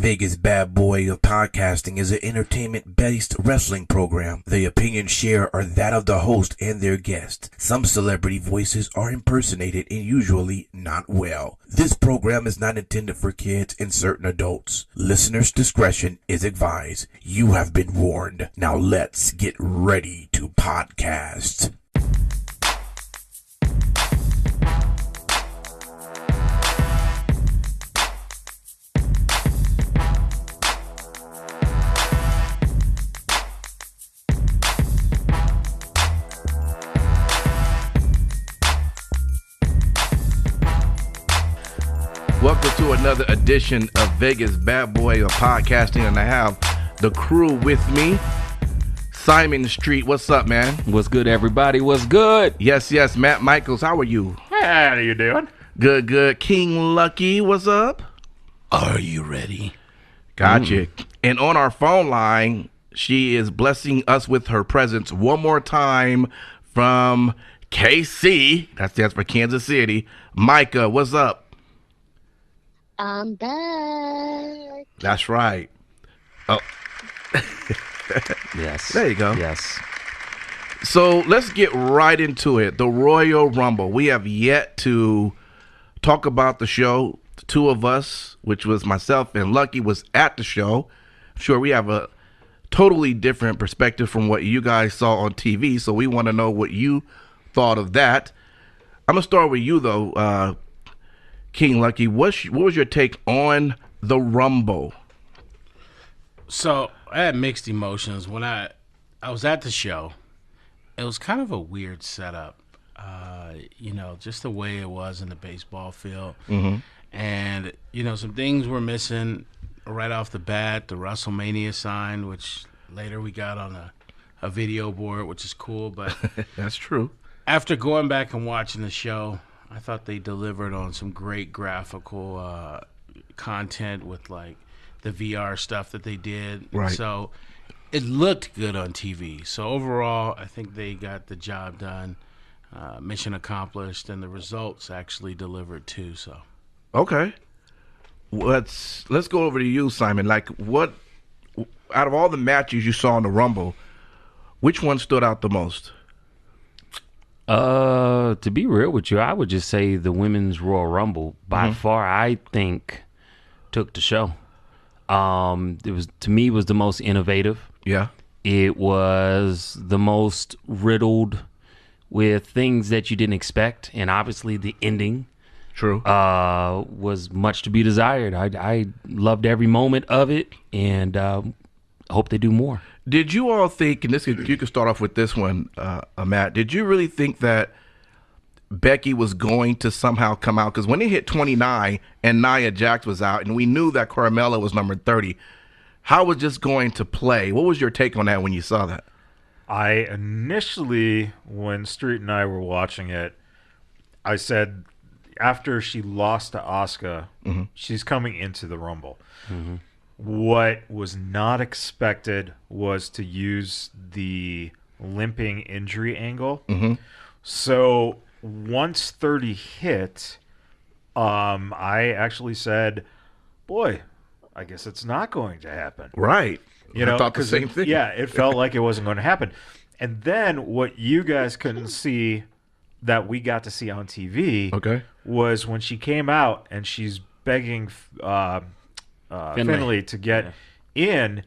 Vegas Bad Boy of Podcasting is an entertainment-based wrestling program. The opinions shared are that of the host and their guest. Some celebrity voices are impersonated and usually not well. This program is not intended for kids and certain adults. Listeners' discretion is advised. You have been warned. Now let's get ready to podcast. Welcome to another edition of Vegas Bad Boy of Podcasting, and I have the crew with me. Simon Street, what's up, man? What's good, everybody? What's good? Yes, Matt Michaels, how are you? How are you doing? Good. King Lucky, what's up? Are you ready? Gotcha. And on our phone line, she is blessing us with her presence one more time from KC. That stands for Kansas City. Micah, what's up? I'm back. That's right. Oh. Yes. There you go. Yes. So let's get right into it. The Royal Rumble. We have yet to talk about the show. The two of us, which was myself and Lucky, was at the show. I'm sure we have a totally different perspective from what you guys saw on TV. So we want to know what you thought of that. I'm going to start with you, though, King Lucky. What was your take on the Rumble? So I had mixed emotions when I was at the show. It was kind of a weird setup, just the way it was in the baseball field. Mm-hmm. And, some things were missing right off the bat. The WrestleMania sign, which later we got on a video board, which is cool. But That's true. after going back and watching the show, I thought they delivered on some great graphical content with, like, the VR stuff that they did. Right. So it looked good on TV. So overall, I think they got the job done, mission accomplished, and the results actually delivered too. So Okay. Let's go over to you, Simon. Like, what out of all the matches you saw in the Rumble, which one stood out the most? To be real with you, I would just say the Women's Royal Rumble by far, I think, took the show. It was, to me, was the most innovative. Yeah. It was the most riddled with things that you didn't expect, and obviously the ending True. was much to be desired. I loved every moment of it, and hope they do more. Did you all think, and you could start off with this one, Matt, did you really think that Becky was going to somehow come out? Because when it hit 29 and Nia Jax was out, and we knew that Carmella was number 30, how was this going to play? What was your take on that when you saw that? I initially, when Street and I were watching it, I said after she lost to Asuka, she's coming into the Rumble. Mm-hmm. What was not expected was to use the limping injury angle. Mm-hmm. So once 30 hit, I actually said, boy, I guess it's not going to happen. Right. I thought the same thing. Yeah, it felt like it wasn't going to happen. And then what you guys couldn't see that we got to see on TV was when she came out and she's begging Finlay to get in,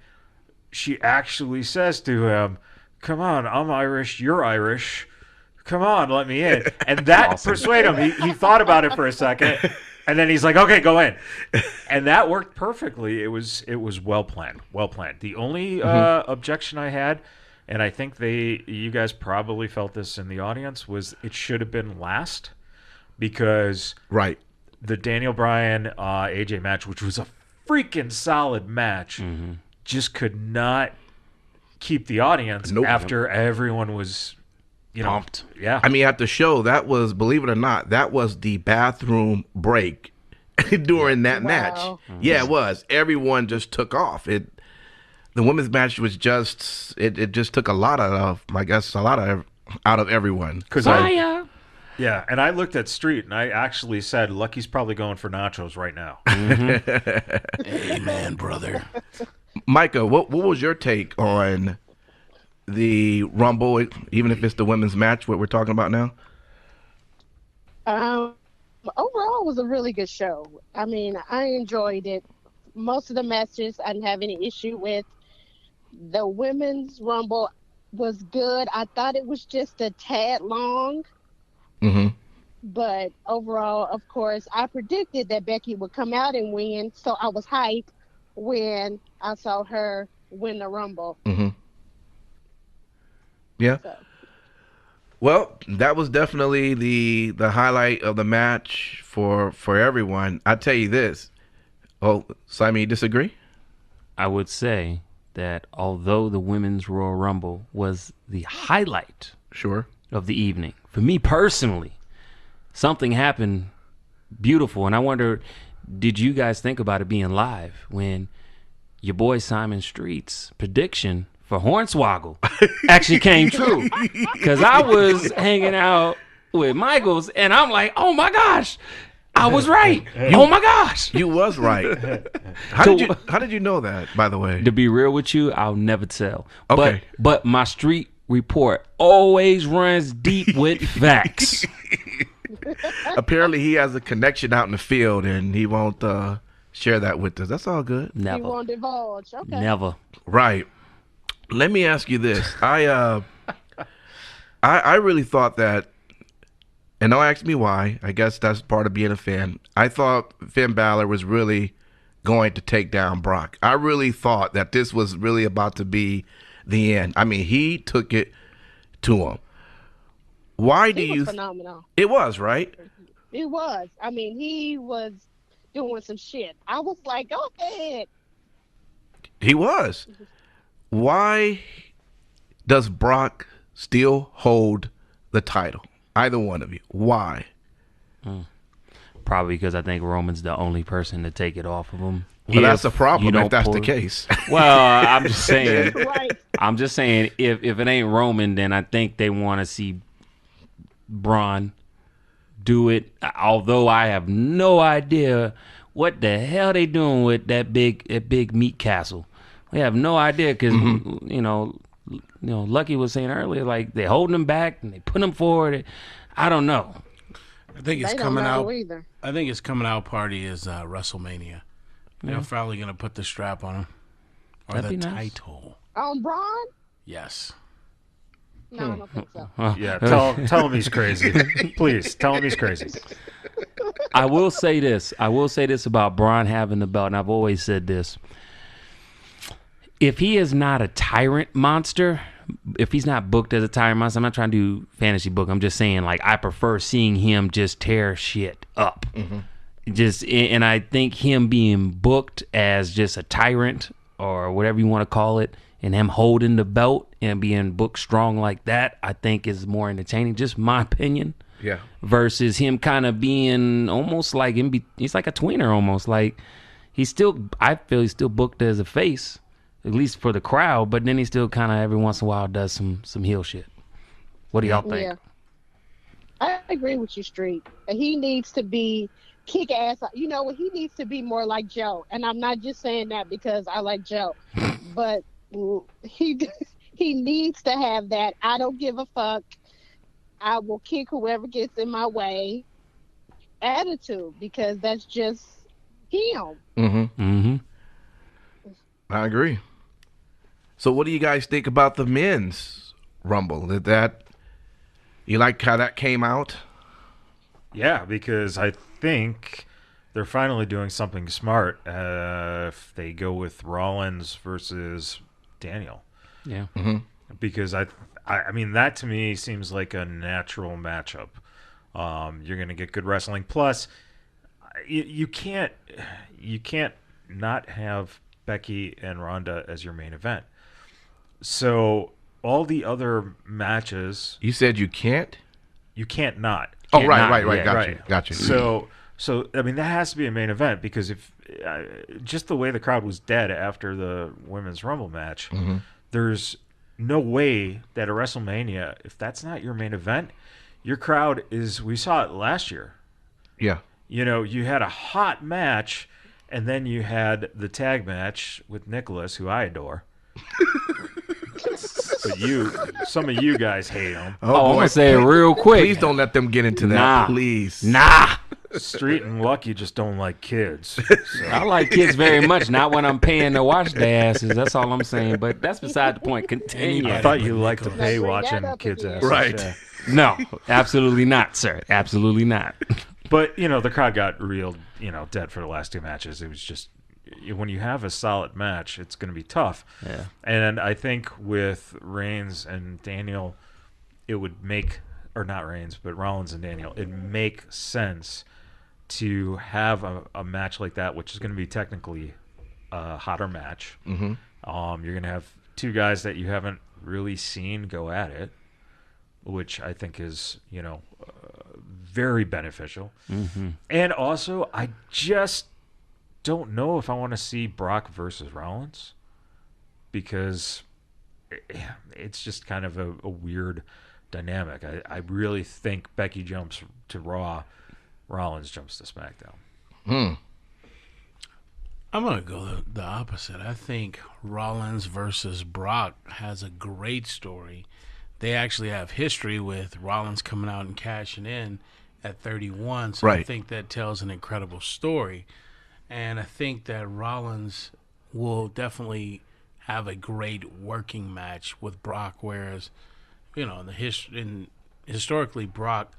she actually says to him, come on, I'm Irish, you're Irish. Come on, let me in. And that persuaded him. He thought about it for a second, and then he's like, okay, go in. And that worked perfectly. It was well planned. The only objection I had, and I think you guys probably felt this in the audience, was it should have been last, because the Daniel Bryan AJ match, which was a freaking solid match, just could not keep the audience after everyone was pumped. Yeah. I mean, at the show, that was, believe it or not, that was the bathroom break during that match. Yeah, it was. Everyone just took off. The women's match was just, it just took a lot of, I guess, out of everyone. Because Yeah, and I looked at Street, and I actually said, Lucky's probably going for nachos right now. Amen, brother. Micah, what was your take on the Rumble, even if it's the women's match, what we're talking about now? Overall, it was a really good show. I mean, I enjoyed it. Most of the matches I didn't have any issue with. The women's Rumble was good. I thought it was just a tad long. Mm-hmm. But overall, of course, I predicted that Becky would come out and win, so I was hyped when I saw her win the Rumble. Mm-hmm. Yeah. So. Well, that was definitely the highlight of the match for everyone. I tell you this. Oh, Simon, you disagree? I would say that although the women's Royal Rumble was the highlight Sure. of the evening, for me personally, something happened beautiful. And I wonder, did you guys think about it being live when your boy Simon Street's prediction for Hornswoggle actually came true? Because I was hanging out with Michaels, and I'm like, oh my gosh, I was right. Oh my gosh. You was right. How did you know that, by the way? To be real with you, I'll never tell. Okay. But my street report always runs deep with facts. Apparently, he has a connection out in the field, and he won't share that with us. That's all good. You Never. won't divulge. Okay. Never. Right. Let me ask you this. I really thought that, and don't ask me why. I guess that's part of being a fan. I thought Finn Balor was really going to take down Brock. I really thought that this was really about to be the end. I mean, he took it to him. Why do you? Phenomenal. It was, right? It was. I mean, he was doing some shit. I was like, go ahead. He was. Why does Brock still hold the title? Either one of you. Why? Probably because I think Roman's the only person to take it off of him. Well, that's a problem you if that's don't the pull- case. Well, I'm just saying. Right. I'm just saying, if it ain't Roman, then I think they want to see Braun do it. Although I have no idea what the hell they doing with that big meat castle. We have no idea because you know, Lucky was saying earlier, like they holding him back and they put him forward. I don't know. I think it's They don't coming know out. either. I think his coming out party is WrestleMania. They're probably gonna put the strap on him or That'd the be nice. title. On Braun? Yes. No, I don't think so. Yeah, tell him he's crazy. Please, tell him he's crazy. I will say this. I will say this about Braun having the belt, and I've always said this. If he is not a tyrant monster, if he's not booked as a tyrant monster, I'm not trying to do fantasy book. I'm just saying, like, I prefer seeing him just tear shit up. And I think him being booked as just a tyrant or whatever you want to call it, and him holding the belt and being booked strong like that, I think is more entertaining. Just my opinion. Yeah. Versus him kind of being almost like he's like a tweener almost. Like I feel he's still booked as a face, at least for the crowd, but then he still kind of every once in a while does some heel shit. What do y'all think? Yeah. I agree with you, Street. He needs to be kick ass. You know what? He needs to be more like Joe. And I'm not just saying that because I like Joe, but he needs to have that. I don't give a fuck. I will kick whoever gets in my way attitude because that's just him. I agree. So what do you guys think about the men's Rumble? You like how that came out? Yeah, because I think they're finally doing something smart if they go with Rollins versus Daniel. Yeah. Because I mean, that to me seems like a natural matchup. You're going to get good wrestling. Plus, you can't not have Becky and Ronda as your main event. So all the other matches, You said you can't? you can't not. Oh, right. Yeah, Got you. So I mean, that has to be a main event because if just the way the crowd was dead after the Women's Rumble match, there's no way that a WrestleMania, if that's not your main event, your crowd is. We saw it last year. Yeah. You know, you had a hot match, and then you had the tag match with Nicholas, who I adore. But some of you guys hate him. I'm gonna say it real quick. Please don't let them get into that. Nah. Please. Nah. Street and Lucky just don't like kids. So. I like kids very much. Not when I'm paying to watch their asses. That's all I'm saying. But that's beside the point. Continue. I thought you liked to pay Bring watching that up kids' again. asses. Right. Yeah. No, absolutely not, sir. Absolutely not. But, you know, the crowd got real, dead for the last two matches. It was just, when you have a solid match, it's going to be tough. Yeah. And I think with Reigns and Daniel, it would make, or not Reigns, but Rollins and Daniel, it'd make sense to have a match like that, which is going to be technically a hotter match. Mm-hmm. You're going to have two guys that you haven't really seen go at it, which I think is, very beneficial. Mm-hmm. And also, I just don't know if I want to see Brock versus Rollins, because it's just kind of a weird dynamic. I really think Becky jumps to Raw, Rollins jumps to SmackDown. I'm going to go the opposite. I think Rollins versus Brock has a great story. They actually have history with Rollins coming out and cashing in at 31. So Right. I think that tells an incredible story. And I think that Rollins will definitely have a great working match with Brock, whereas, historically Brock,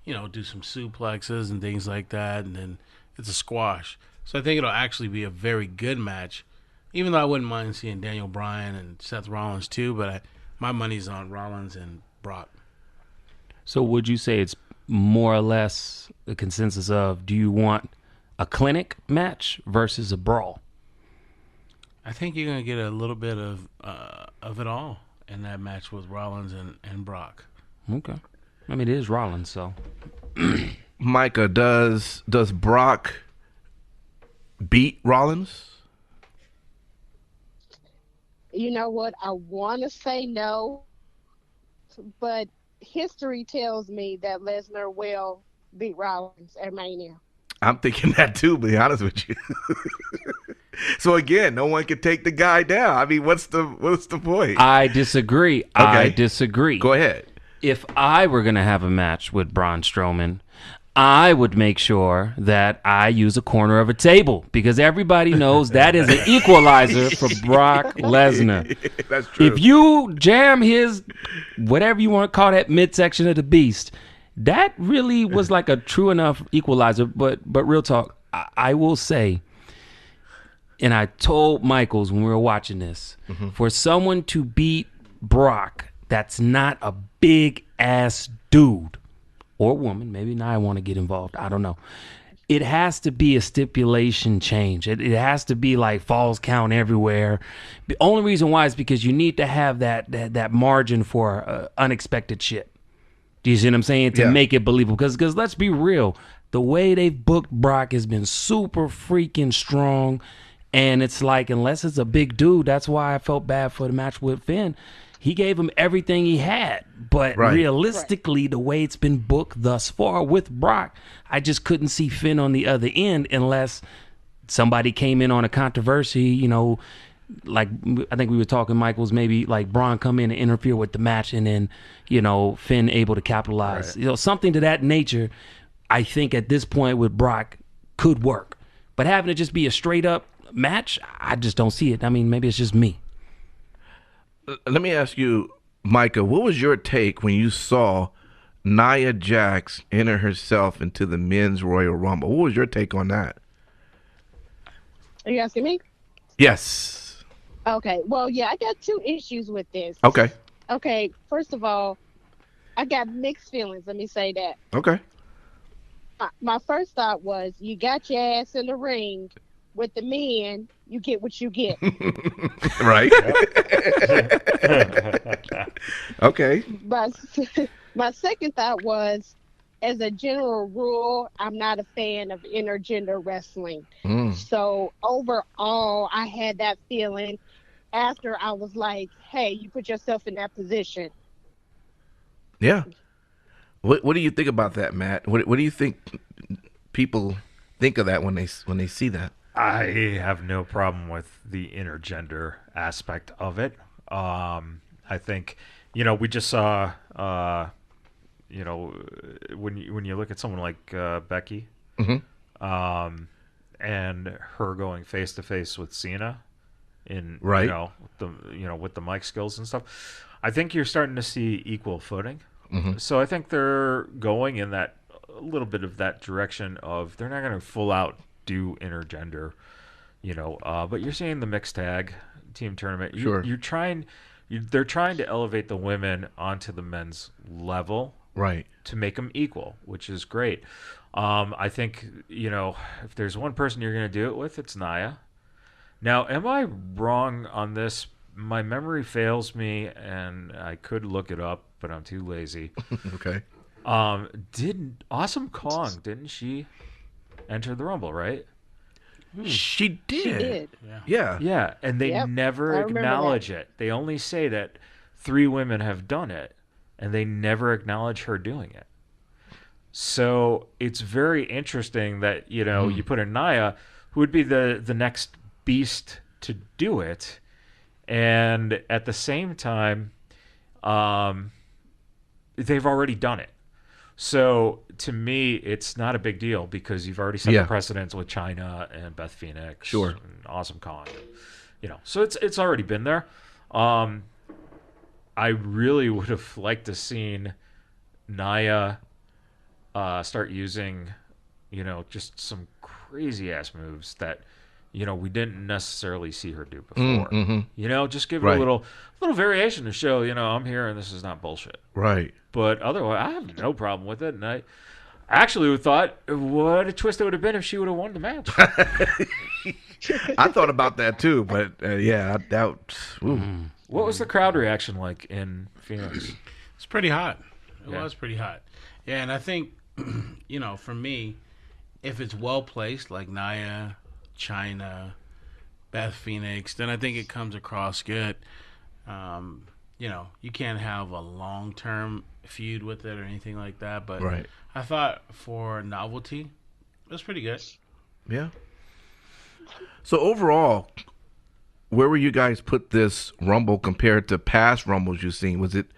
do some suplexes and things like that, and then it's a squash. So I think it'll actually be a very good match, even though I wouldn't mind seeing Daniel Bryan and Seth Rollins too, but my money's on Rollins and Brock. So would you say it's more or less a consensus of, do you want a clinic match versus a brawl? I think you're going to get a little bit of it all in that match with Rollins and Brock. Okay. I mean, it is Rollins, so. Micah, does Brock beat Rollins? You know what? I want to say no, but history tells me that Lesnar will beat Rollins at Mania. I'm thinking that too, to be honest with you. So again, no one can take the guy down. I mean, what's the point? I disagree. Okay. I disagree. Go ahead. If I were going to have a match with Braun Strowman, I would make sure that I use a corner of a table, because everybody knows that is an equalizer for Brock Lesnar. That's true. If you jam his, whatever you want to call that midsection of the beast, that really was like a true enough equalizer. But real talk, I will say, and I told Michaels when we were watching this, for someone to beat Brock, that's not a big ass dude or woman. Maybe now I want to get involved. I don't know. It has to be a stipulation change. It has to be like falls count everywhere. The only reason why is because you need to have that margin for unexpected shit. Do you see what I'm saying? To make it believable. Because let's be real. The way they've booked Brock has been super freaking strong. And it's like, unless it's a big dude, that's why I felt bad for the match with Finn. He gave him everything he had. But realistically, the way it's been booked thus far with Brock, I just couldn't see Finn on the other end unless somebody came in on a controversy, like I think we were talking, Michaels, maybe like Braun come in and interfere with the match, and then, Finn able to capitalize. Right. Something to that nature, I think at this point with Brock could work. But having it just be a straight up match, I just don't see it. I mean, maybe it's just me. Let me ask you, Micah, what was your take when you saw Nia Jax enter herself into the Men's Royal Rumble? What was your take on that? Are you asking me? Yes. Okay. Well, yeah, I got two issues with this. Okay. Okay. First of all, I got mixed feelings. Let me say that. Okay. My first thought was, you got your ass in the ring with the men, you get what you get. Right. Okay. My second thought was, as a general rule, I'm not a fan of intergender wrestling. So overall, I had that feeling after I was like, hey, you put yourself in that position. Yeah. What do you think about that, Matt? What do you think people think of that when they see that? I have no problem with the intergender aspect of it. I think, we just saw, when you look at someone like Becky, and her going face to face with Cena, Right. with the mic skills and stuff, I think you're starting to see equal footing. So I think they're going in that a little bit of that direction of they're not going to full out do intergender, but you're seeing the mixed tag team tournament. Sure. They're trying to elevate the women onto the men's level, Right. to make them equal, which is great. I think, if there's one person you're going to do it with, it's Naiya. Now, am I wrong on this? My memory fails me, and I could look it up, but I'm too lazy. Okay. Didn't didn't she enter the Rumble, right? She did. She did. Yeah. Yeah, and they Yep, never I remember acknowledge it. They only say that 3 women have done it, and they never acknowledge her doing it. So it's very interesting that, you put in Naiya, who would be the next beast to do it, and at the same time, they've already done it. So to me, it's not a big deal because you've already set the precedence with China and Beth Phoenix, Sure, and Awesome Kong, So it's already been there. I really would have liked to seen Naiya start using, just some crazy ass moves that we didn't necessarily see her do before. Just give her a little variation to show, I'm here and this is not bullshit. Right. But otherwise, I have no problem with it. And I actually thought, what a twist it would have been if she would have won the match. I thought about that too, but I doubt. What was the crowd reaction like in Phoenix? It's pretty hot. It was pretty hot. Yeah, and I think, for me, if it's well placed, like Naiya, China, Beth Phoenix, then I think it comes across good. You can't have a long-term feud with it or anything like that, but Right. I thought for novelty, it was pretty good. Yeah. So overall, where would you guys put this Rumble compared to past Rumbles you've seen? Was it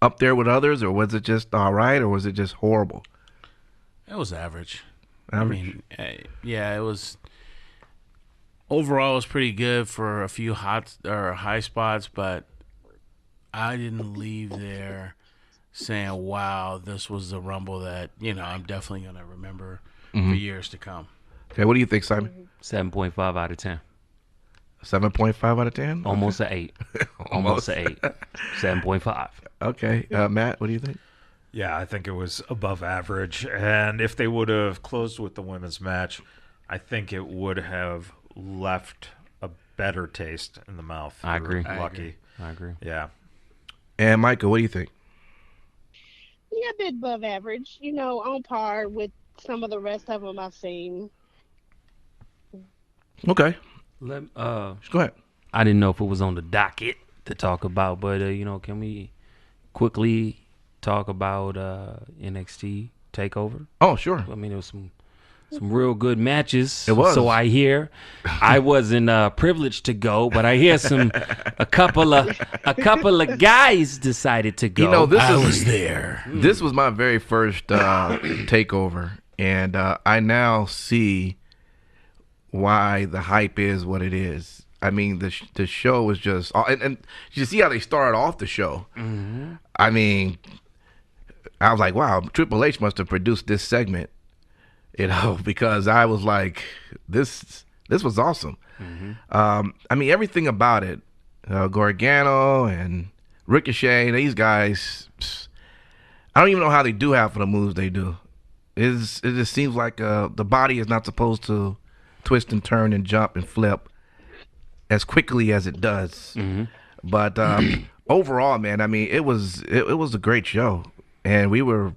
up there with others, or was it just all right, or was it just horrible? It was average. Average. It was. Overall, it was pretty good for a few high spots, but I didn't leave there saying, "Wow, this was the Rumble that I'm definitely gonna remember for years to come." Okay, what do you think, Simon? 7.5 out of 10. 7.5 out of 10? Almost an 8. Almost an 8. 7.5. Okay. Matt, what do you think? Yeah, I think it was above average. And if they would have closed with the women's match, I think it would have left a better taste in the mouth. I agree. Lucky. I agree. Yeah. And Michael, what do you think? Yeah, a bit above average. On par with some of the rest of them I've seen. Okay. Go ahead. I didn't know if it was on the docket to talk about, but can we quickly talk about NXT Takeover? Oh, sure. I mean, there was some real good matches. It was. So I hear. I wasn't privileged to go, but I hear a couple of guys decided to go. I was there. This was my very first takeover, and I now see why the hype is what it is. I mean, the show was just, and you see how they started off the show. Mm-hmm. I mean, I was like, wow, Triple H must have produced this segment, because I was like, this was awesome. Mm-hmm. I mean, everything about it, Gargano and Ricochet, these guys, I don't even know how they do half of the moves they do. It just seems like the body is not supposed to twist and turn and jump and flip as quickly as it does. Mm-hmm. But overall, man, I mean, it was a great show, and we were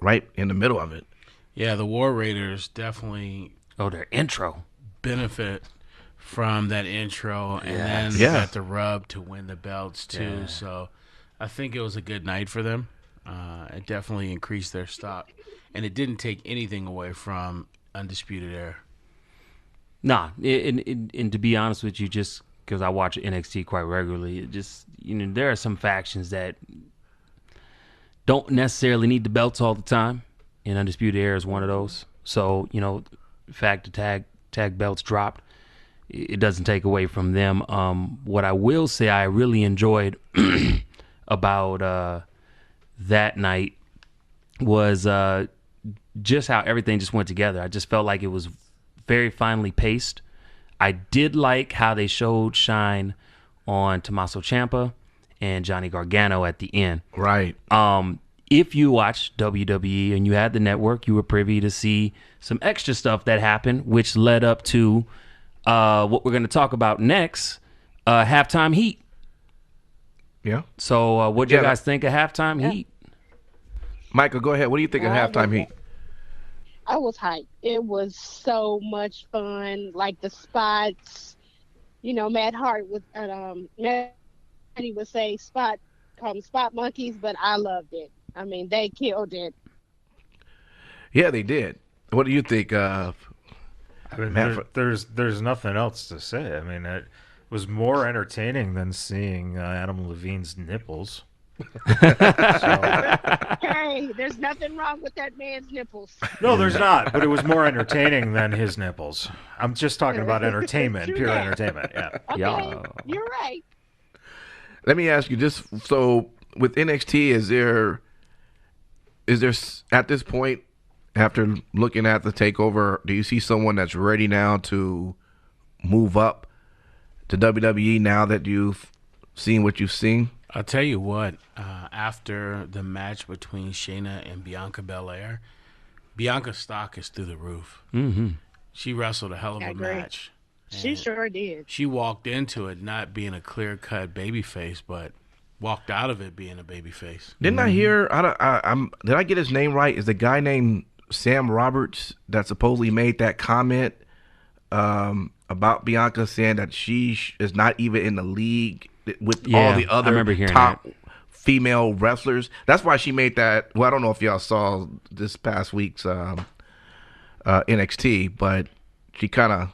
right in the middle of it. Yeah, the War Raiders definitely their intro benefit from that intro, and then got the rub to win the belts too. Yeah. So I think it was a good night for them. It definitely increased their stock, and it didn't take anything away from Undisputed Era. Nah, and to be honest with you, just because I watch NXT quite regularly, it just there are some factions that don't necessarily need the belts all the time, and Undisputed Era is one of those. So the fact the tag belts dropped, it doesn't take away from them. What I will say I really enjoyed about that night was just how everything just went together. I just felt like it was very finely paced. I did like how they showed shine on Tommaso Ciampa and Johnny Gargano at the end. Right. If you watched WWE and you had the network, you were privy to see some extra stuff that happened, which led up to what we're going to talk about next, halftime heat. Yeah. So what do you guys think of halftime heat? Michael, go ahead. What do you think of halftime heat? I was hyped. It was so much fun. Like the spots, Matt Hart was, he would say call them spot monkeys, but I loved it. I mean, they killed it. Yeah, they did. What do you think of? I mean, there's nothing else to say. I mean, it was more entertaining than seeing Adam Levine's nipples. Hey, there's nothing wrong with that man's nipples. No, there's not. But it was more entertaining than his nipples. I'm just talking about entertainment, pure entertainment. Yeah. Okay, you're right. Let me ask you, just so with NXT, is there at this point, after looking at the takeover, do you see someone that's ready now to move up to WWE now that you've seen what you've seen? I'll tell you what, after the match between Shayna and Bianca Belair, Bianca's stock is through the roof. Mm-hmm. She wrestled a hell of a match. She sure did. She walked into it not being a clear-cut babyface, but walked out of it being a babyface. Didn't I hear, did I get his name right? Is the guy named Sam Roberts that supposedly made that comment about Bianca, saying that she is not even in the league with all the other top female wrestlers? That's why she made that. Well, I don't know if y'all saw this past week's NXT, but she kind of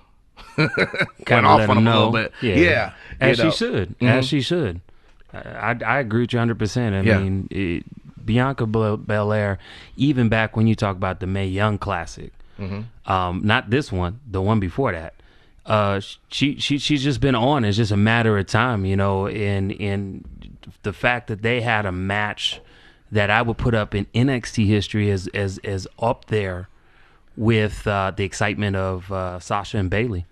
went off on him a little bit. Yeah. As she should. Mm-hmm. As she should. I agree with you 100%. I mean, Bianca Belair, even back when you talk about the Mae Young Classic, not this one, the one before that, she's just been on. It's just a matter of time, and the fact that they had a match that I would put up in NXT history as up there with the excitement of Sasha and Bayley.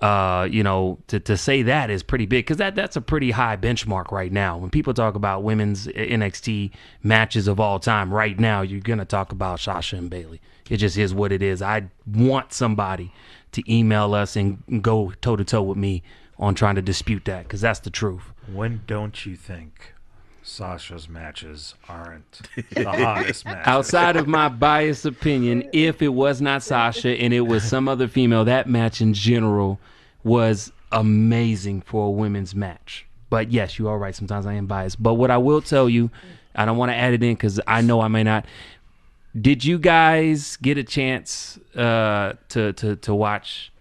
To say that is pretty big, because that's a pretty high benchmark right now. When people talk about women's NXT matches of all time, right now you're gonna talk about Sasha and Bayley. It just is what it is. I want somebody to email us and go toe to toe with me on trying to dispute that, because that's the truth. When don't you think Sasha's matches aren't the hottest matches? Outside of my biased opinion, if it was not Sasha and it was some other female, that match in general was amazing for a women's match. But yes, you are right. Sometimes I am biased. But what I will tell you, I don't want to add it in because I know I may not. Did you guys get a chance to watch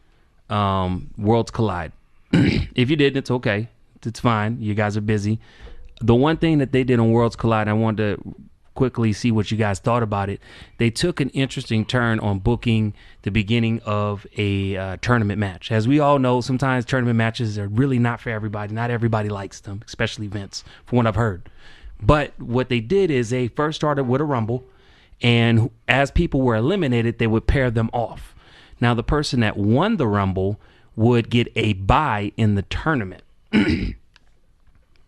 Worlds Collide? If you didn't, it's okay. It's fine. You guys are busy. The one thing that they did on Worlds Collide, I wanted to quickly see what you guys thought about it. They took an interesting turn on booking the beginning of a tournament match. As we all know, sometimes tournament matches are really not for everybody. Not everybody likes them, especially Vince, from what I've heard. But what they did is they first started with a Rumble, and as people were eliminated, they would pair them off. Now, the person that won the Rumble would get a bye in the tournament.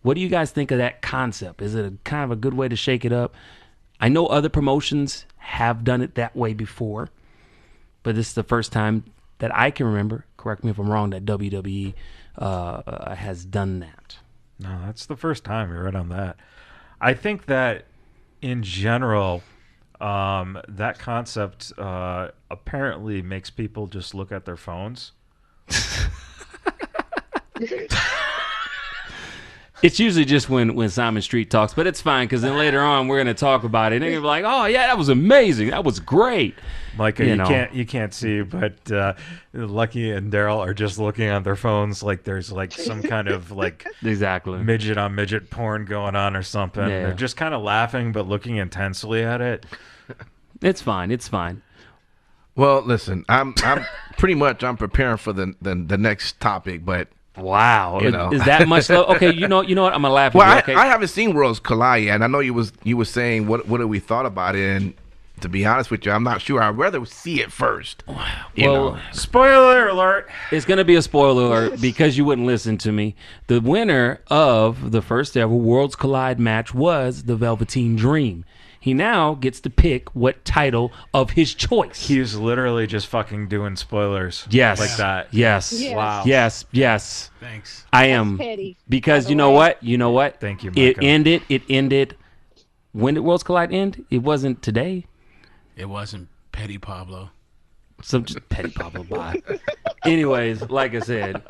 What do you guys think of that concept? Is it a kind of a good way to shake it up? I know other promotions have done it that way before, but this is the first time that I can remember, correct me if I'm wrong, that WWE has done that. No, that's the first time. You're right on that. I think that in general, that concept apparently makes people just look at their phones. It's usually just when Simon Street talks, but it's fine because then later on we're going to talk about it. And they're like, "Oh yeah, that was amazing. That was great." Micah, you can't see, but Lucky and Daryl are just looking on their phones like there's like some kind of like exactly midget on midget porn going on or something. Yeah. They're just kind of laughing but looking intensely at it. It's fine. It's fine. Well, listen, I'm pretty much I'm preparing for the next topic, but Wow, You know. is that much? Okay, you know what? I'm gonna laugh. well, At you, okay? I haven't seen Worlds Collide yet, and I know you were saying what have we thought about it, and to be honest with you, I'm not sure. I'd rather see it first. You know. Spoiler alert. It's going to be a spoiler alert because you wouldn't listen to me. The winner of the first ever Worlds Collide match was the Velveteen Dream. He now gets to pick what title of his choice. He was literally just fucking doing spoilers. Yes. Like that. Yes. Yes. Wow. Yes. Thanks. I am. petty, Because by the you know way. what? You know what? Thank you, It Micah. ended. When did Worlds Collide end? It wasn't today. It wasn't Petty Pablo. Some just petty Pablo bye. Anyways, like I said,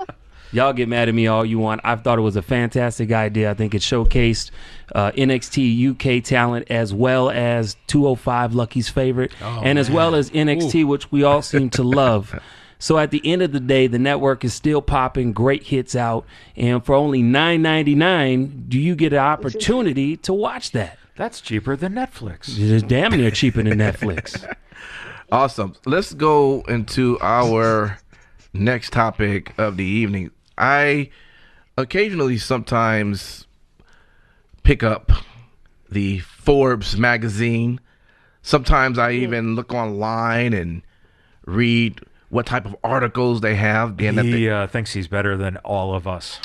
y'all get mad at me all you want. I thought it was a fantastic idea. I think it showcased NXT UK talent as well as 205 Lucky's favorite, and as well as NXT, which we all seem to love. So at the end of the day, the network is still popping great hits out, and for only $9.99, do you get an opportunity to watch that? That's cheaper than Netflix. It is damn near cheaper than Netflix. Awesome. Let's go into our next topic of the evening. I occasionally sometimes pick up the Forbes magazine. Sometimes I even look online and read what type of articles they have. Being that He thinks he's better than all of us.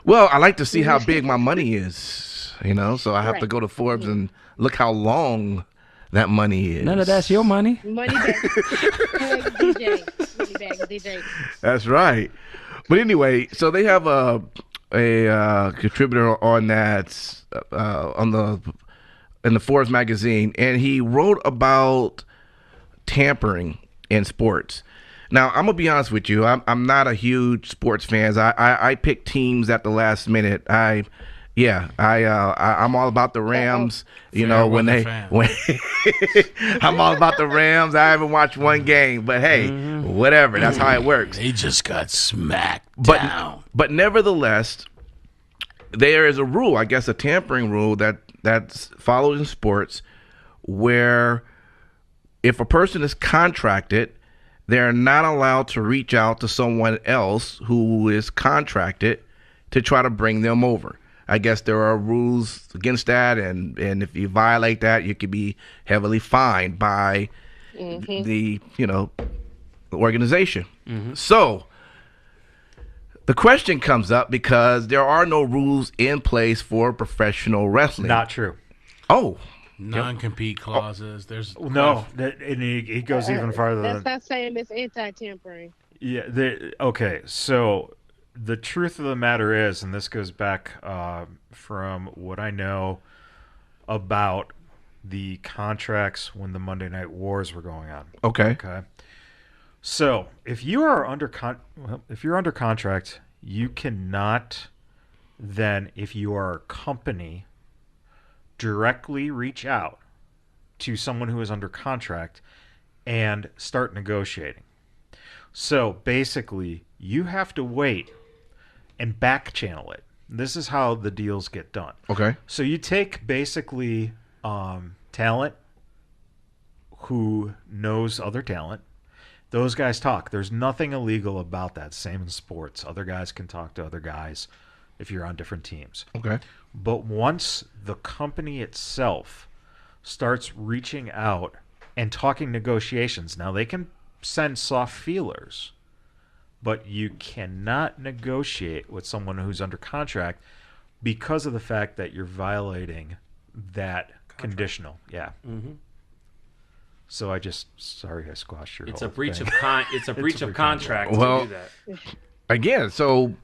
well, I like to see how big my money is, you know, so I have to Right. go to Forbes and look how long that money is. None of that's your money. Money back. DJ. Money back, DJ. That's right. But anyway, so they have a contributor on that in the Forbes magazine, and he wrote about tampering in sports. Now, I'm gonna be honest with you. I'm not a huge sports fan. I pick teams at the last minute. I'm all about the Rams. You know, when I'm all about the Rams. I haven't watched one game, but hey, whatever. That's how it works. They just got smacked down. But nevertheless, there is a rule, I guess a tampering rule that's followed in sports, where if a person is contracted, they're not allowed to reach out to someone else who is contracted to try to bring them over. I guess there are rules against that, and if you violate that, you could be heavily fined by the organization. So the question comes up because there are no rules in place for professional wrestling. Not true. Oh, Non-compete clauses. There's No, and he goes even farther That's than not saying it's anti-tampering. okay, so the truth of the matter is, and this goes back from what I know about the contracts when the Monday Night Wars were going on. okay. So if you are under contract, you cannot then, if you are a company, directly reach out to someone who is under contract and start negotiating. So basically, you have to wait and back channel it. This is how the deals get done. Okay. So you take basically talent who knows other talent. Those guys talk. There's nothing illegal about that. Same in sports. Other guys can talk to other guys if you're on different teams. Okay. But once the company itself starts reaching out and talking negotiations, now they can send soft feelers, but you cannot negotiate with someone who's under contract because of the fact that you're violating that conditional. Yeah. So I squashed your It's whole a breach thing. it's a breach of contract Well, to do that. Again, so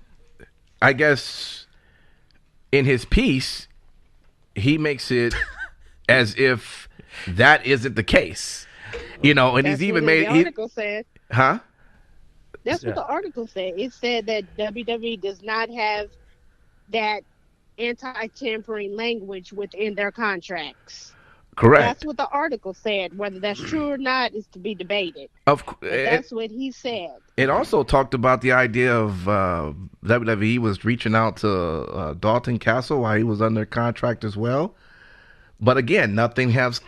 I guess in his piece, he makes it as if that isn't the case. You know, and That's he's even what made the article said. huh? That's what the article said. It said that WWE does not have that anti-tampering language within their contracts. Correct. That's what the article said. Whether that's true or not is to be debated. But that's what he said. It also talked about the idea of WWE was reaching out to Dalton Castle while he was under contract as well. But again, nothing has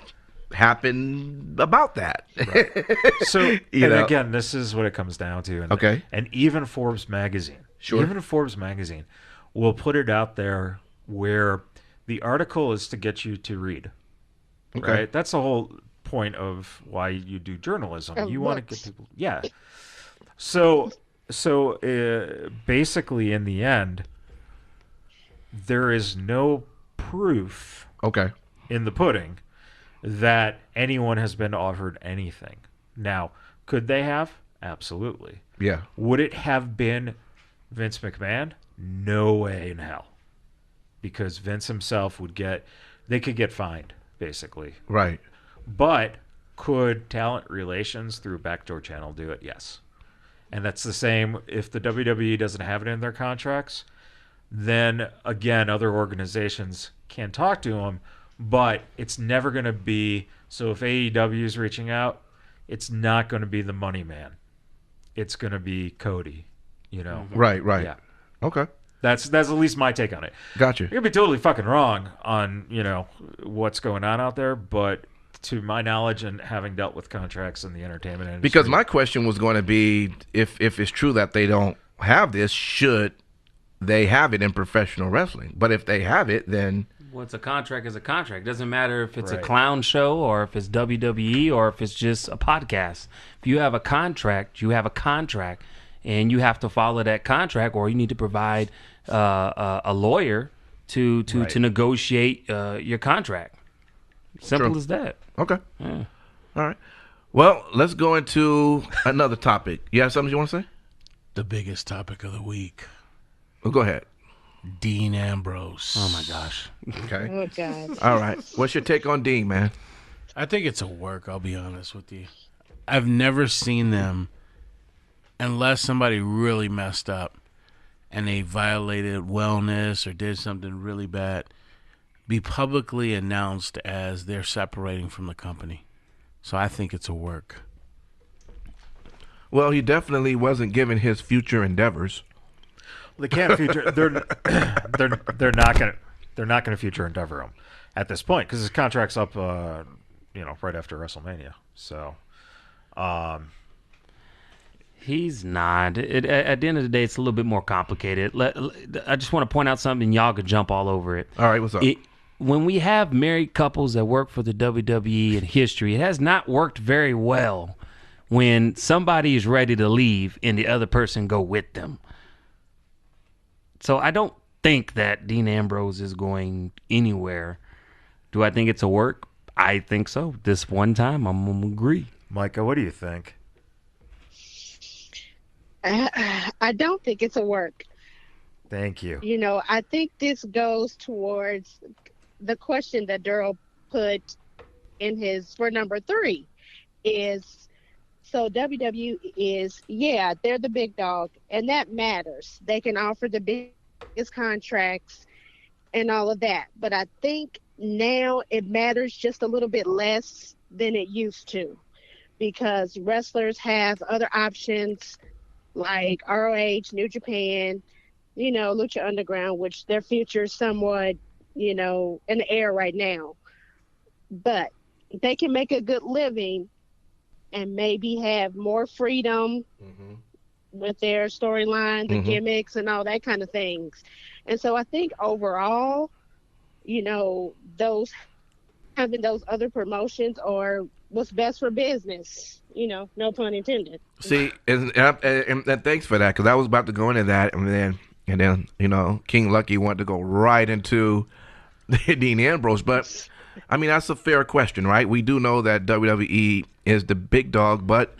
happened about that. Right. So, again, this is what it comes down to. And, and even Forbes magazine, will put it out there where the article is to get you to read. Okay. Right? That's the whole point of why you do journalism. You want to get people, So basically, in the end, there is no proof in the pudding that anyone has been offered anything. Now, could they have? Absolutely. Yeah. Would it have been Vince McMahon? No way in hell. Because Vince himself they could get fined, basically. Right. But could talent relations through a backdoor channel do it? Yes. And that's the same if the WWE doesn't have it in their contracts. Then, again, other organizations can talk to them, but it's never going to be... So if AEW is reaching out, it's not going to be the money man. It's going to be Cody, Right. Yeah. Okay. That's at least my take on it. Gotcha. You're going to be totally fucking wrong on, what's going on out there, but to my knowledge and having dealt with contracts in the entertainment industry... Because my question was going to be, if it's true that they don't have this, should they have it in professional wrestling? But if they have it, then... Well, it's a contract is a contract. It doesn't matter if it's a clown show or if it's WWE or if it's just a podcast. If you have a contract, you have a contract, and you have to follow that contract, or you need to provide a lawyer to negotiate your contract. Simple as that. Okay. Yeah. All right. Well, let's go into another topic. You have something you want to say? The biggest topic of the week. Well, go ahead. Dean Ambrose. Oh, my gosh. Okay. Oh, God. All right. What's your take on Dean, man? I think it's a work, I'll be honest with you. I've never seen them, unless somebody really messed up and they violated wellness or did something really bad, be publicly announced as they're separating from the company. So I think it's a work. Well, he definitely wasn't given his future endeavors. They can't future. They're not gonna future endeavor him at this point because his contract's up. Right after WrestleMania. So, he's not. At the end of the day, it's a little bit more complicated. I just want to point out something. Y'all could jump all over it. All right, what's up? When we have married couples that work for the WWE in history, it has not worked very well when somebody is ready to leave and the other person go with them. So I don't think that Dean Ambrose is going anywhere. Do I think it's a work? I think so. This one time, I'm going to agree. Micah, what do you think? I don't think it's a work. Thank you. I think this goes towards the question that Daryl put in his for number 3 is, so WWE is, they're the big dog, and that matters. They can offer the biggest contracts and all of that. But I think now it matters just a little bit less than it used to, because wrestlers have other options like ROH, New Japan, Lucha Underground, which their future is somewhat, in the air right now. But they can make a good living and maybe have more freedom with their storylines and gimmicks and all that kind of things. And so I think overall, having those other promotions are what's best for business, no pun intended. See, and thanks for that, because I was about to go into that, and then King Lucky wanted to go right into Dean Ambrose, but I mean, that's a fair question, right? We do know that WWE is the big dog, but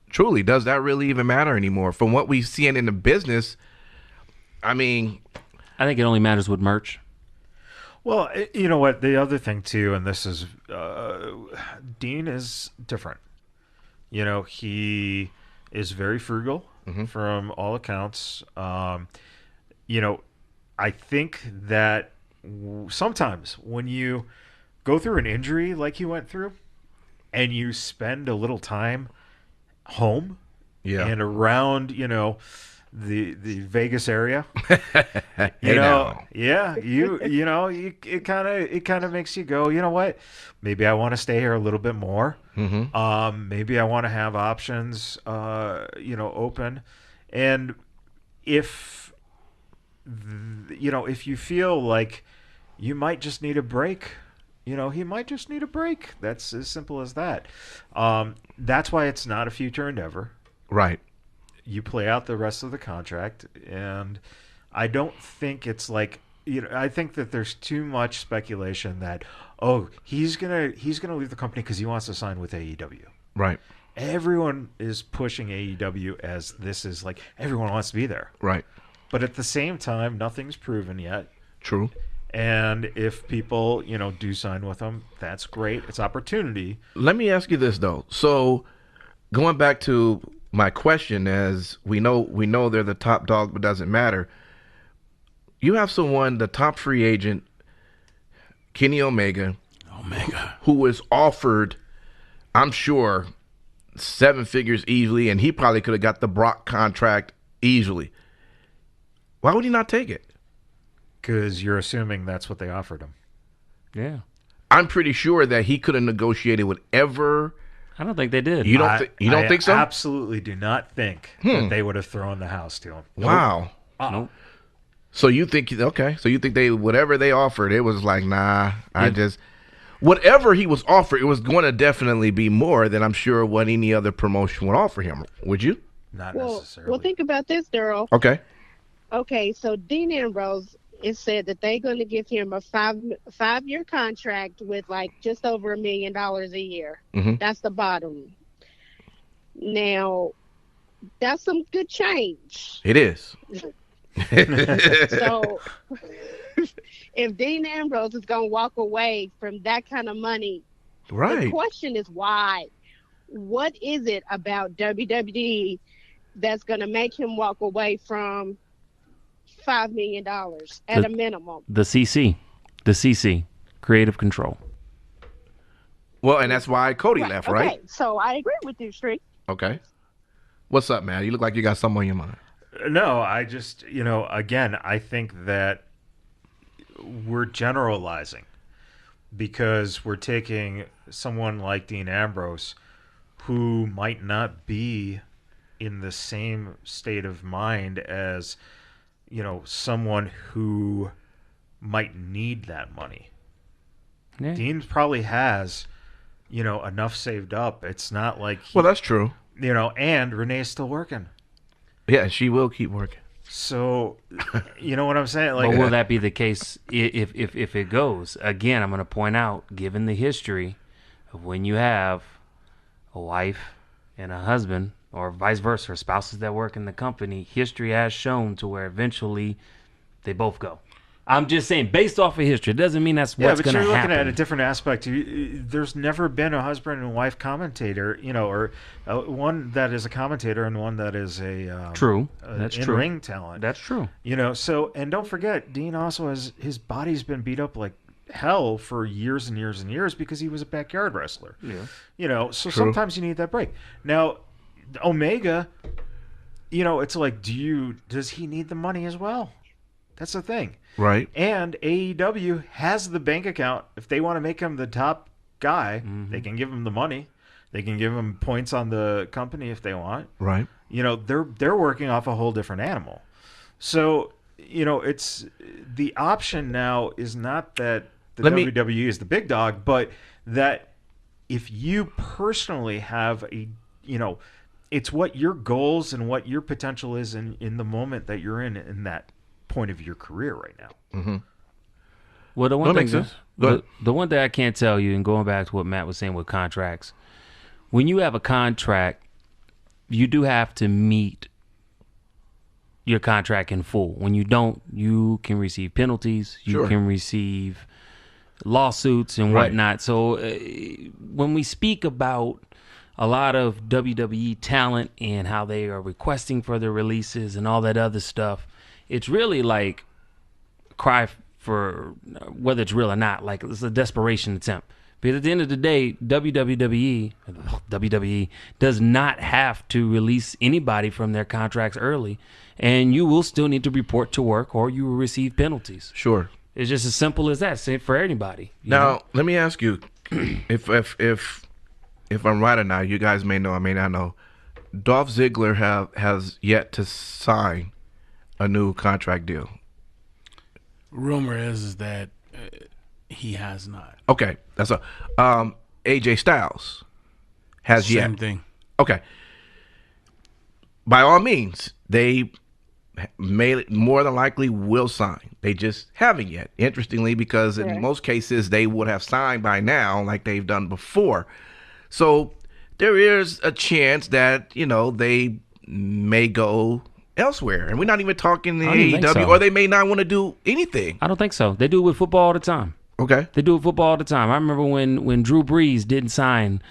truly, does that really even matter anymore? From what we've seen in the business, I mean, I think it only matters with merch. Well, you know what? The other thing too, and this is Dean is different. He is very frugal from all accounts. I think that sometimes when you go through an injury like he went through, and you spend a little time home and around, the Vegas area, it kind of makes you go, you know what? Maybe I want to stay here a little bit more. Mm-hmm. Maybe I want to have options, open. And if you feel like you might just need a break, he might just need a break. That's as simple as that. That's why it's not a future endeavor. Right. You play out the rest of the contract, and I don't think it's like, I think that there's too much speculation that, he's gonna leave the company because he wants to sign with AEW. Right. Everyone is pushing AEW as this is like everyone wants to be there. Right. But at the same time, nothing's proven yet. True. And if people, do sign with them, that's great. It's opportunity. Let me ask you this though. So, going back to my question, as we know they're the top dog, but doesn't matter. You have someone, the top free agent, Kenny Omega, who was offered, I'm sure, 7 figures easily, and he probably could have got the Brock contract easily. Why would he not take it? Because you're assuming that's what they offered him. Yeah. I'm pretty sure that he could have negotiated whatever. I don't think they did. You don't think so? I absolutely do not think that they would have thrown the house to him. Wow. Nope. So you think they whatever they offered, it was like, nah, whatever he was offered, it was going to definitely be more than I'm sure what any other promotion would offer him. Would you? Not necessarily. Well, think about this, Daryl. Okay. Okay, so Dean Ambrose, it said that they're going to give him a five-year contract with like just over $1 million a year. Mm-hmm. That's the bottom. Now, that's some good change. It is. So, if Dean Ambrose is going to walk away from that kind of money, Right. the question is why? What is it about WWE that's going to make him walk away from $5 million at a minimum? The CC, creative control. Well, and that's why Cody left, right? Okay, so I agree with you, Street. Okay. What's up, man? You look like you got something on your mind. No, I just, again, I think that we're generalizing because we're taking someone like Dean Ambrose who might not be in the same state of mind as, someone who might need that money. Yeah. Dean probably has, enough saved up. It's not like Well, that's true. and Renee's still working. Yeah, she will keep working. So, you know what I'm saying? Like, But will that be the case if it goes? Again, I'm going to point out, given the history of when you have a wife and a husband, or vice versa, spouses that work in the company, history has shown to where eventually they both go. I'm just saying, based off of history, it doesn't mean that's what's going to happen. Yeah, but you're looking at a different aspect. There's never been a husband and wife commentator, or one that is a commentator and one that is a True. That's true. in-ring talent. That's true. So, and don't forget, Dean also has, his body's been beat up like hell for years and years and years because he was a backyard wrestler. Yeah. So sometimes you need that break. Now, Omega, it's like, does he need the money as well? That's the thing. Right. And AEW has the bank account. If they want to make him the top guy, they can give him the money. They can give him points on the company if they want. Right. They're working off a whole different animal. So, it's the option now is not that the WWE is the big dog, but that if you personally have it's what your goals and what your potential is in the moment that you're in that point of your career right now. Mm-hmm. Well, the one That makes thing, sense. the one thing I can't tell you, and going back to what Matt was saying with contracts, when you have a contract, you do have to meet your contract in full. When you don't, you can receive penalties. You can receive lawsuits and whatnot. So when we speak about a lot of WWE talent and how they are requesting for their releases and all that other stuff, it's really like cry for whether it's real or not. Like, it's a desperation attempt. Because at the end of the day, WWE does not have to release anybody from their contracts early, and you will still need to report to work, or you will receive penalties. Sure. It's just as simple as that. Same for anybody. Now, let me ask you, if I'm right or not, you guys may know, I may not know. Dolph Ziggler has yet to sign a new contract deal. Rumor is that he has not. Okay, that's a AJ Styles has yet. Same thing. Okay. By all means, they may more than likely will sign. They just haven't yet. Interestingly, because in most cases they would have signed by now, like they've done before. So there is a chance that they may go elsewhere, and we're not even talking the AEW, or they may not want to do anything. I don't think so. They do it with football all the time. Okay. They do it football all the time. I remember when Drew Brees didn't sign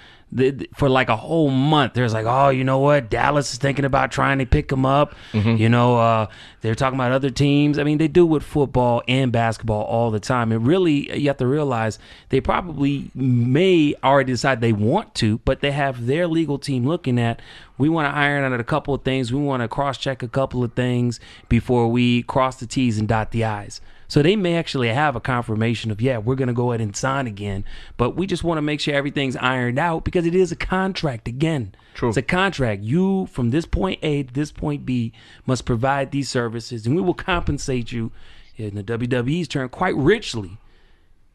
for like a whole month. There's like, oh, you know what? Dallas is thinking about trying to pick him up. Mm-hmm. They're talking about other teams. I mean, they do it with football and basketball all the time. And really, you have to realize they probably may already decide they want to, but they have their legal team looking at, we want to iron out a couple of things. We want to cross-check a couple of things before we cross the T's and dot the I's. So they may actually have a confirmation of, we're going to go ahead and sign again, but we just want to make sure everything's ironed out because it is a contract again. True. It's a contract. You, from this point A to this point B, must provide these services, and we will compensate you, in the WWE's turn, quite richly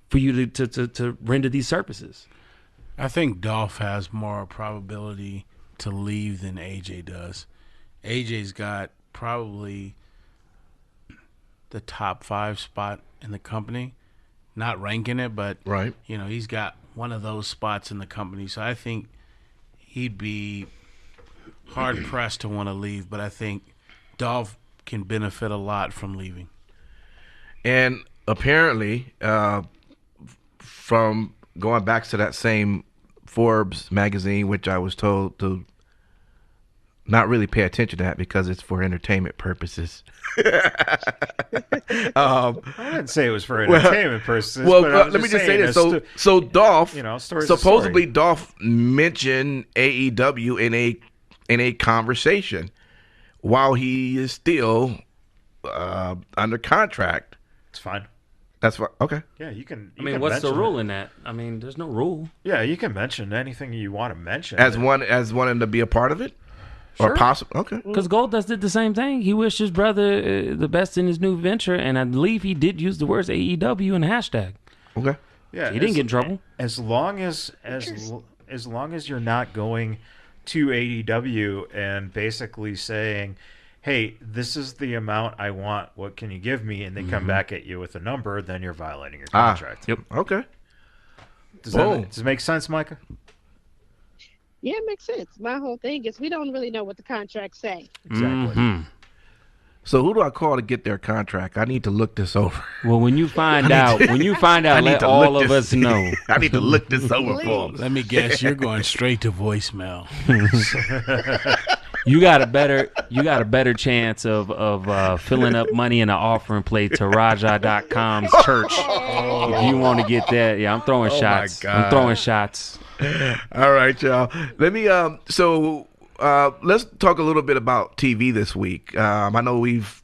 for you to render these services. I think Dolph has more probability to leave than AJ does. AJ's got probably the top 5 spot in the company, not ranking it, but right. He's got one of those spots in the company. So I think he'd be hard pressed to want to leave, but I think Dolph can benefit a lot from leaving. And apparently, from going back to that same Forbes magazine, which I was told to not really pay attention to that because it's for entertainment purposes. I didn't say it was for entertainment purposes. Well, but let me just say this. So Dolph, supposedly story. Dolph mentioned AEW in a conversation while he is still under contract. It's fine. That's what. Okay. Yeah, you can. What's the rule in that? I mean, there's no rule. Yeah, you can mention anything you want to mention as wanting to be a part of it. Sure. Or possible, okay. Because Goldust did the same thing. He wished his brother the best in his new venture, and I believe he did use the words AEW in the hashtag. Okay. Yeah, so he didn't get in trouble. As long as you're not going to AEW and basically saying, "Hey, this is the amount I want. What can you give me?" and they come back at you with a number, then you're violating your contract. Yep. Okay. Does it make sense, Micah? Yeah, it makes sense. My whole thing is we don't really know what the contracts say. Exactly. So who do I call to get their contract? I need to look this over. Well, when you find out, let all of us know. I need to look this over for them. Let me guess, you're going straight to voicemail. You got a better chance of filling up money in an offering plate to Raja.com's church. If you want to get that, I'm throwing shots. I'm throwing shots. All right, y'all. Let me let's talk a little bit about TV this week. I know we've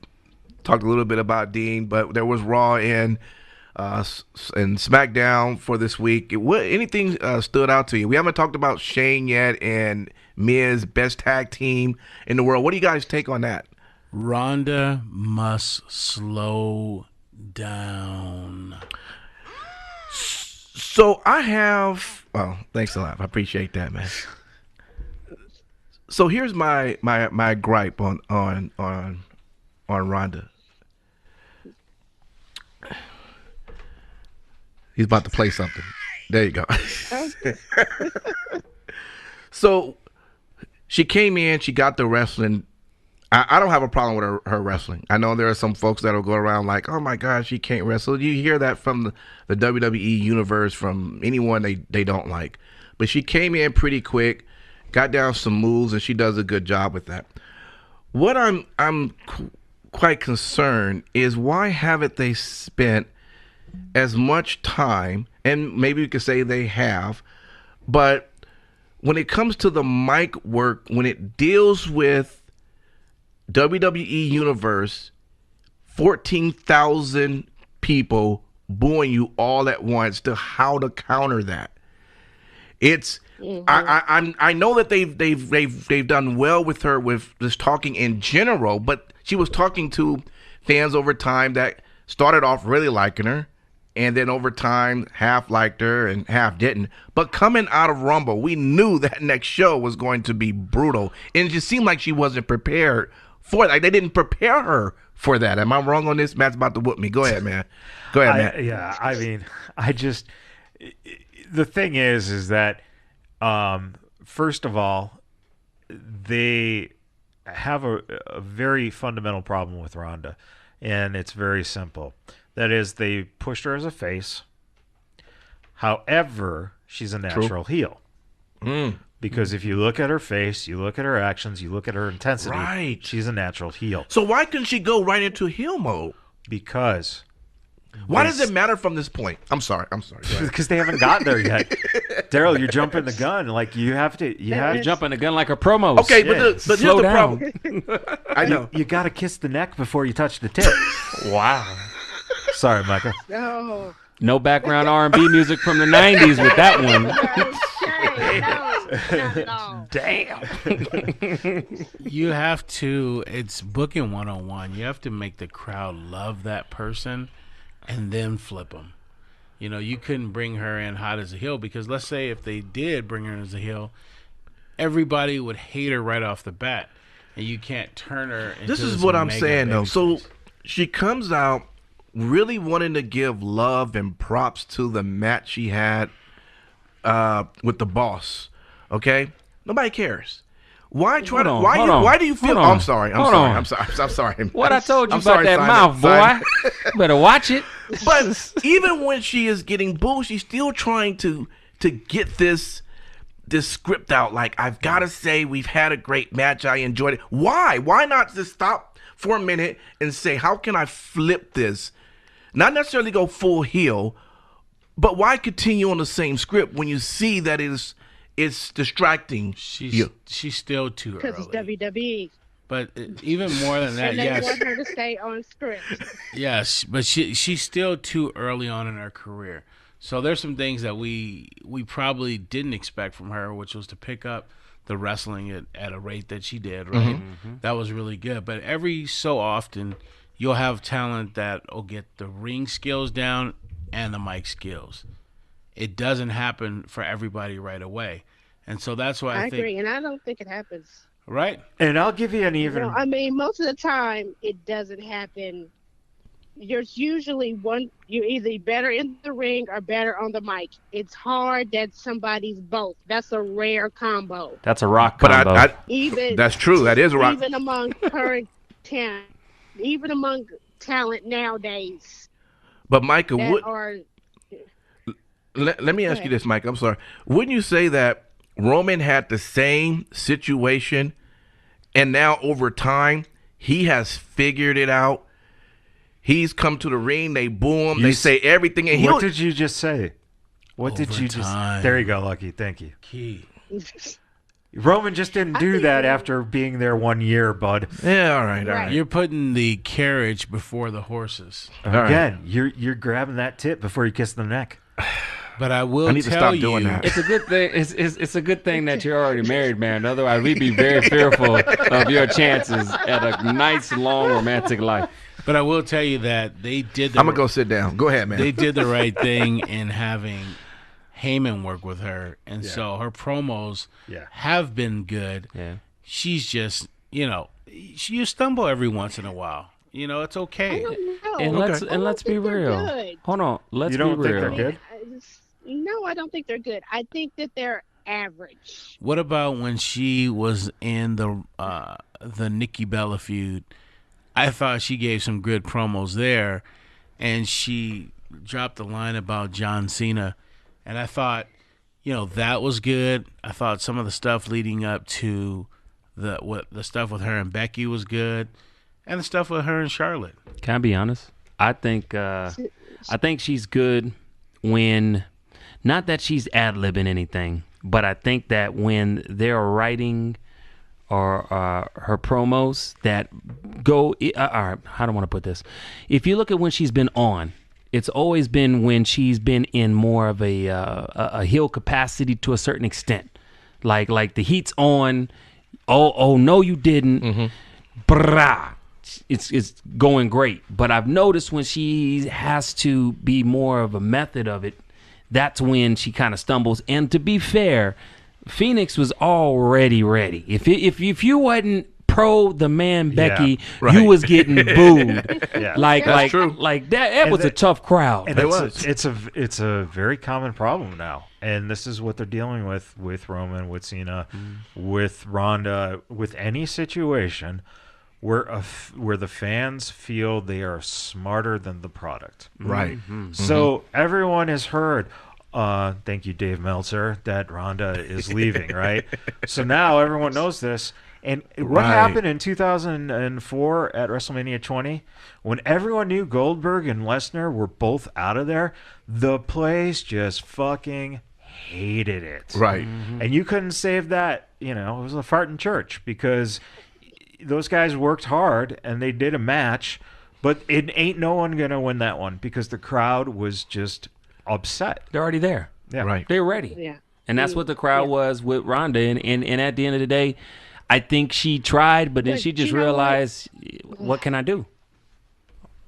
talked a little bit about Dean, but there was Raw and SmackDown for this week. Anything stood out to you? We haven't talked about Shane yet and Miz, best tag team in the world. What do you guys take on that? Rhonda must slow down. So I have. Well, thanks a lot. I appreciate that, man. So here's my gripe on Rhonda. He's about to play something. There you go. So she came in. She got the wrestling. I don't have a problem with her wrestling. I know there are some folks that'll go around like, oh my gosh, she can't wrestle. You hear that from the WWE universe, from anyone they don't like. But she came in pretty quick, got down some moves, and she does a good job with that. What I'm quite concerned is why haven't they spent as much time, and maybe we could say they have, but when it comes to the mic work, when it deals with WWE Universe, 14,000 people booing you all at once, to how to counter that. It's I know that they've done well with her with just talking in general, but she was talking to fans over time that started off really liking her, and then over time half liked her and half didn't. But coming out of Rumble, we knew that next show was going to be brutal, and it just seemed like she wasn't prepared for it. Like they didn't prepare her for that. Am I wrong on this? Matt's about to whoop me. Go ahead, man. Go ahead, Matt. I mean, the thing is that first of all, they have a very fundamental problem with Rhonda, and it's very simple. That is, they pushed her as a face. However, she's a natural heel. Because if you look at her face, you look at her actions, you look at her intensity, right, she's a natural heel. So why couldn't she go right into heel mode? Because... Why does it matter from this point? I'm sorry. Because they haven't gotten there yet. Daryl, you're jumping the gun. Like you have to. You're jumping the gun like a promo. Okay, but here's the problem. I know you got to kiss the neck before you touch the tip. Wow. Sorry, Michael. No background R&B music from the '90s with that one. Damn. You have to. It's booking 101. You have to make the crowd love that person, and then flip them. You know, you couldn't bring her in hot as a heel, because let's say if they did bring her in as a heel, everybody would hate her right off the bat, and you can't turn her into this is what I'm saying, though. So she comes out really wanting to give love and props to the match she had with the boss. Okay? Nobody cares. Why try to? Why do you feel? I'm sorry. I'm sorry. What I told you about that mouth, boy? Better watch it. But even when she is getting booed, she's still trying to get this script out. Like, I've got to say, we've had a great match. I enjoyed it. Why? Why not just stop for a minute and say, how can I flip this? Not necessarily go full heel, but why continue on the same script when you see that it's distracting? She's still too early. Because it's WWE. But even more than that, and they yes. want her to stay on script. Yes, but she's still too early on in her career. So there's some things that we probably didn't expect from her, which was to pick up the wrestling at a rate that she did, right? Mm-hmm. That was really good. But every so often, you'll have talent that will get the ring skills down and the mic skills. It doesn't happen for everybody right away. And so that's why I think... agree, and I don't think it happens. Right. And I'll give you an even... I mean, most of the time, it doesn't happen. There's usually you're either better in the ring or better on the mic. It's hard that somebody's both. That's a rare combo. That's a rock combo. But that's true. That is a rock. Even among current talent, even among talent nowadays. But Micah, let me ask you ahead. this, Mike. I'm sorry. Wouldn't you say that Roman had the same situation, and now over time he has figured it out? He's come to the ring. They boo him. They say everything. And what did you just say? What over did you just? time. There you go, Lucky. Thank you. Key. Roman just didn't do that after being there 1 year, bud. Yeah, all right. You're putting the carriage before the horses. Again, you're grabbing that tip before you kiss the neck. But I will need to tell stop doing that. It's a good thing. It's a good thing that you're already married, man. Otherwise, we'd be very fearful of your chances at a nice, long, romantic life. But I will tell you that they did. I'm gonna go sit down. Go ahead, man. They did the right thing in having Heyman work with her, and so her promos have been good. Yeah. She's just, you stumble every once in a while. It's okay. I don't know. And let's be real. Good. Hold on. Let's be You don't think real. they're good? No, I don't think they're good. I think that they're average. What about when she was in the Nikki Bella feud? I thought she gave some good promos there, and she dropped the line about John Cena, and I thought, that was good. I thought some of the stuff leading up to the stuff with her and Becky was good, and the stuff with her and Charlotte. Can I be honest? I think she's good when, not that she's ad-libbing anything, but I think that when they're writing or her promos that go, how do I want to put this? If you look at when she's been on, it's always been when she's been in more of a heel capacity to a certain extent. Like the heat's on. Oh no, you didn't. Mm-hmm. Brah. It's going great. But I've noticed when she has to be more of a method of it, that's when she kind of stumbles. And to be fair, Phoenix was already ready. If you wasn't pro the man Becky, you was getting booed. That's true. Like that was a tough crowd. And it's a very common problem now. And this is what they're dealing with Roman, with Cena, with Ronda, with any situation where the fans feel they are smarter than the product. Right. Mm-hmm. So everyone has heard, thank you, Dave Meltzer, that Ronda is leaving, right? So now everyone knows this. And what happened in 2004 at WrestleMania 20? When everyone knew Goldberg and Lesnar were both out of there, the place just fucking hated it. Right. Mm-hmm. And you couldn't save that. It was a fart in church because those guys worked hard and they did a match, but it ain't no one going to win that one because the crowd was just upset. They're already there. Yeah. Right. They're ready. Yeah. And that's what the crowd was with Ronda. And at the end of the day, I think she tried, but then she just realized, what can I do?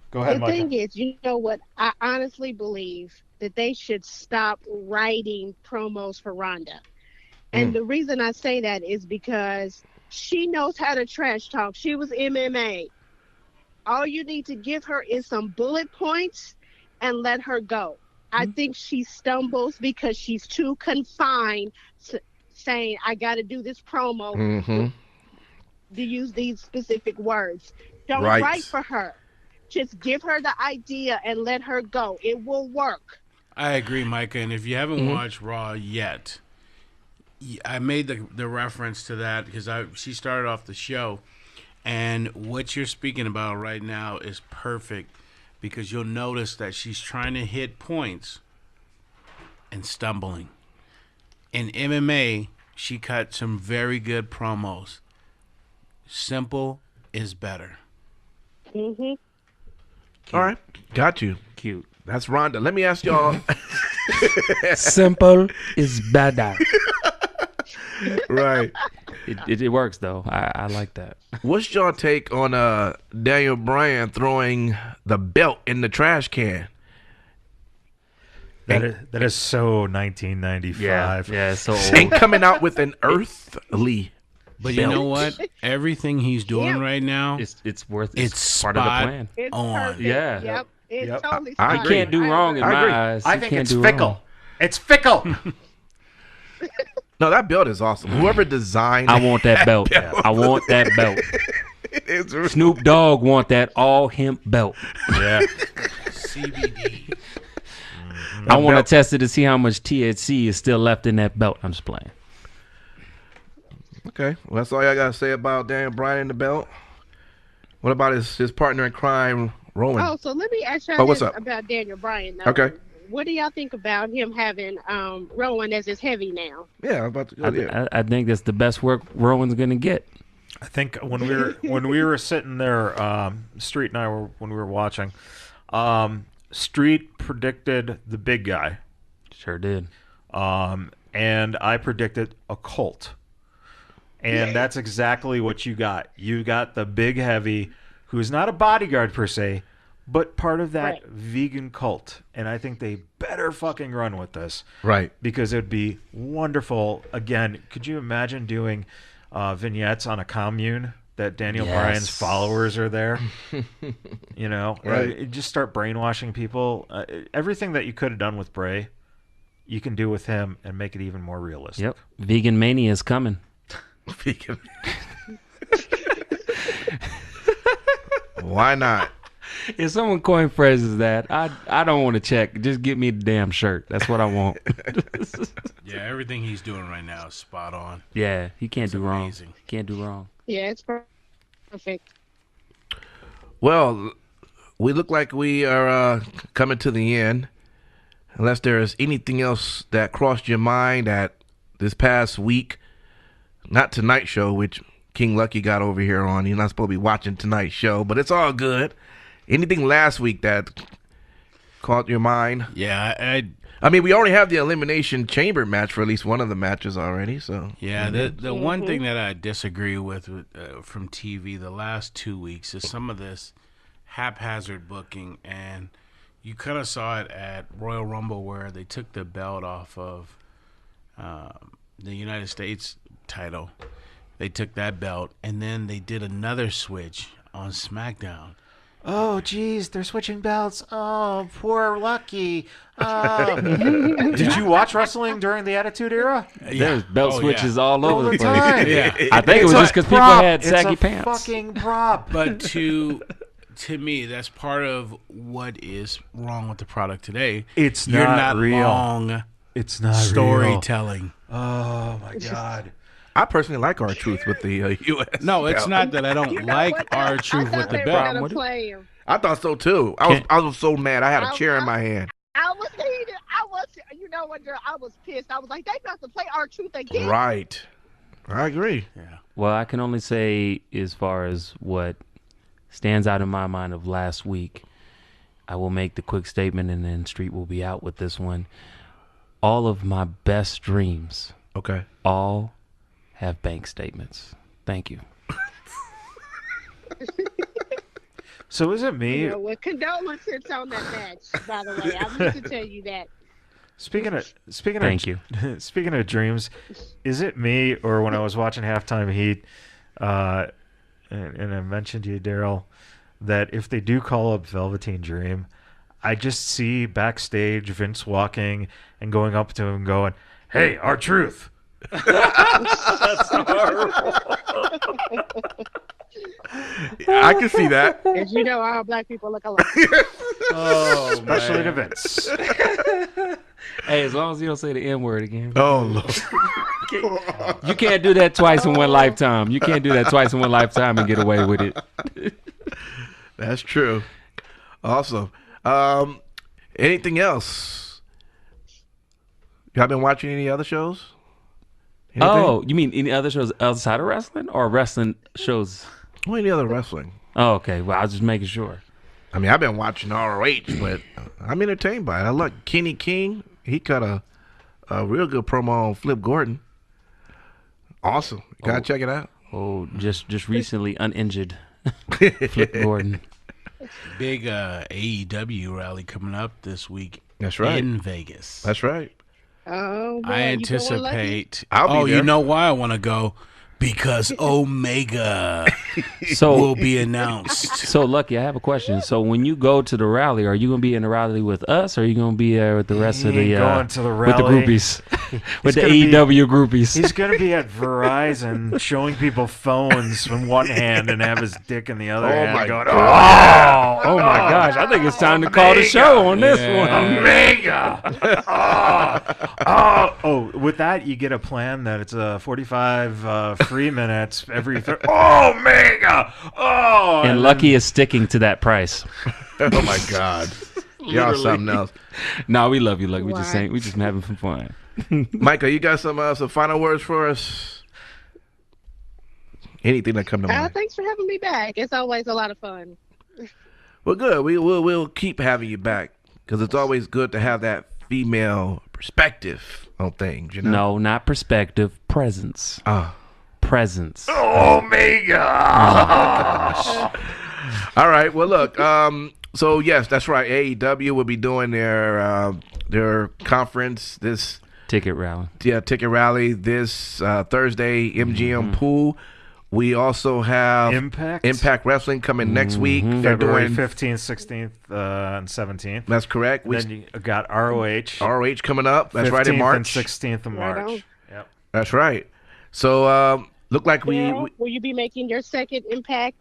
Go ahead, The Michael. thing is, you know what? I honestly believe that they should stop writing promos for Ronda. And the reason I say that is because she knows how to trash talk. She was MMA. All you need to give her is some bullet points and let her go. I think she stumbles because she's too confined to saying, I got to do this promo to use these specific words. Don't write for her. Just give her the idea and let her go. It will work. I agree, Micah. And if you haven't watched Raw yet, I made the reference to that because she started off the show. And what you're speaking about right now is perfect because you'll notice that she's trying to hit points and stumbling. In MMA, she cut some very good promos. Simple is better. Mm-hmm. All right. Got you. Cute. That's Ronda. Let me ask y'all. Simple is better. Right. It works, though. I like that. What's y'all take on Daniel Bryan throwing the belt in the trash can? That is so 1995. Yeah, so old. And coming out with an earthly But belt. you know what? Everything he's doing right now, It's worth it's part of the spot plan. It's on. perfect. Yeah. Yep. It's Yep. totally I fine. agree. Can't do wrong in I my agree. eyes. I You think can't it's do fickle. wrong. It's fickle. No, that belt is awesome. Whoever designed I want that belt. I want that belt. it's Snoop Dogg want that all hemp belt. Yeah. CBD. I want to test it to see how much THC is still left in that belt. I'm just playing. Okay. Well, that's all I got to say about Daniel Bryan and the belt. What about his partner in crime, Roman? Oh, so let me ask y'all what's this up? about Daniel Bryan. Though. Okay. What do y'all think about him having Rowan as his heavy now? Yeah, I'm about to go there. I think that's the best work Rowan's going to get. I think when we were sitting there, Street and I were when we were watching. Street predicted the big guy, Sure did. and I predicted a cult, and that's exactly what you got. You got the big heavy, who's not a bodyguard per se, but part of that vegan cult, and I think they better fucking run with this, Right. because it'd be wonderful. Again, could you imagine doing vignettes on a commune that Daniel Yes. Bryan's followers are there? Right. Just start brainwashing people. Everything that you could have done with Bray, you can do with him and make it even more realistic. Yep. Vegan mania is coming. Why not? If someone coin phrases that, I don't want to check. Just give me the damn shirt. That's what I want. Yeah, everything he's doing right now is spot on. Yeah, he can't do wrong. amazing. He can't do wrong. Yeah, it's perfect. Well, we look like we are coming to the end. Unless there is anything else that crossed your mind that this past week, not tonight's show, which King Lucky got over here on. He's not supposed to be watching tonight's show, but it's all good. Anything last week that caught your mind? Yeah, I mean, we already have the Elimination Chamber match for at least one of the matches already. So yeah, the one thing that I disagree with from TV the last 2 weeks is some of this haphazard booking, and you kind of saw it at Royal Rumble where they took the belt off of the United States title. They took that belt, and then they did another switch on SmackDown. Oh, geez, they're switching belts. Oh, poor Lucky. Oh. Did you watch wrestling during the Attitude Era? There's belt switches all All over the the place. time. Yeah. I think it was just because people had saggy it's a pants. fucking prop. But to me, that's part of what is wrong with the product today. It's You're not not real. long It's not storytelling. Oh, my God. I personally like our truth with the U.S. No, it's belt. not that I don't You know like what, our though? truth I with thought the they were belt. gonna play him. I thought so too. I was so mad. I had a chair in my hand. I was heated. You know what, girl? I was pissed. I was like, they got to play our truth again. Right. I agree. Yeah. Well, I can only say as far as what stands out in my mind of last week, I will make the quick statement and then Street will be out with this one. All of my best dreams Okay. all have bank statements. Thank you. So is it me? You know, with condolences on that match, by the way. I meant to tell you that. Speaking Thank you. Speaking of dreams, is it me or when I was watching Halftime Heat, and I mentioned to you, Daryl, that if they do call up Velveteen Dream, I just see backstage Vince walking and going up to him going, "Hey, our truth." That's horrible. I can see that. As you know, all black people look alike. Oh, especially to Vince. Hey, as long as you don't say the N word again. Oh, Lord. You can't do that twice in one lifetime. You can't do that twice in one lifetime and get away with it. That's true. Awesome. Anything else? Y'all been watching any other shows? Anything? Oh, you mean any other shows outside of wrestling or wrestling shows? Well, any other wrestling? Oh, okay. Well, I was just making sure. I mean, I've been watching ROH, but I'm entertained by it. I look, Kenny King, he cut a real good promo on Flip Gordon. Awesome. You gotta check it out. Oh, just recently uninjured Flip Gordon. Big AEW rally coming up this week. That's right. In Vegas. That's right. Oh, boy, I you going, Lucky? anticipate. I'll be there. You know why I want to go? Because Omega So will be announced. So, Lucky, I have a question. So, when you go to the rally, are you going to be in the rally with us, or are you going to be there with the rest of the going to the with the rally. groupies, with the gonna be- AEW groupies? He's going to be at Verizon showing people phones in one hand and have his dick in the other hand. my going, God. Oh my gosh! I think it's time to call the show on this one. Omega! Oh, with that, you get a plan that it's 45 free minutes every Omega! Oh! And Lucky is sticking to that price. Oh my God. Y'all something else. No, we love you, Lucky. We just What? saying, we just having some fun. Michael, you got some final words for us? Anything that come to mind? Thanks for having me back. It's always a lot of fun. Well, good. We'll keep having you back because it's always good to have that female perspective on things. You know. No, not perspective. Presence. Presence. Omega! All right. Well, look. So yes, that's right. AEW will be doing their conference this Ticket rally. ticket rally this Thursday. MGM Pool. We also have Impact Wrestling coming next week. They're February doing 15th, 16th, and 17th. That's correct. We Then you got ROH. ROH coming up. That's right in 15th March. and 16th of Right March. on. Yep. That's right. So Look like Daryl, will you be making your second Impact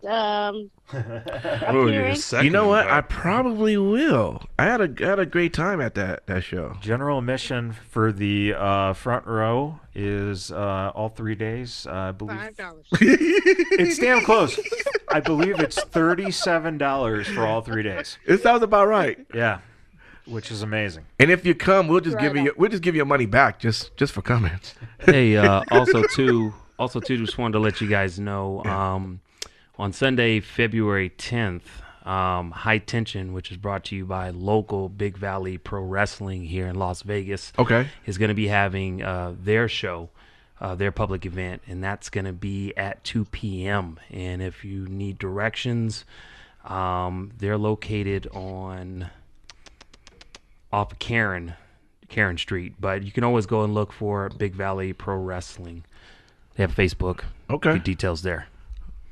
appearance? You know what? I probably will. I had a great time at that show. General admission for the front row is all 3 days. I believe $5. it's damn close. I believe it's $37 for all 3 days. It sounds about right. Yeah, which is amazing. And if you come, we'll just give you your money back just for coming. Hey, also too, just wanted to let you guys know, on Sunday, February 10th, High Tension, which is brought to you by local Big Valley Pro Wrestling here in Las Vegas, is going to be having their show, their public event, and that's going to be at 2 p.m. And if you need directions, they're located off of Karen Street, but you can always go and look for Big Valley Pro Wrestling. They have Facebook. Okay. Good details there.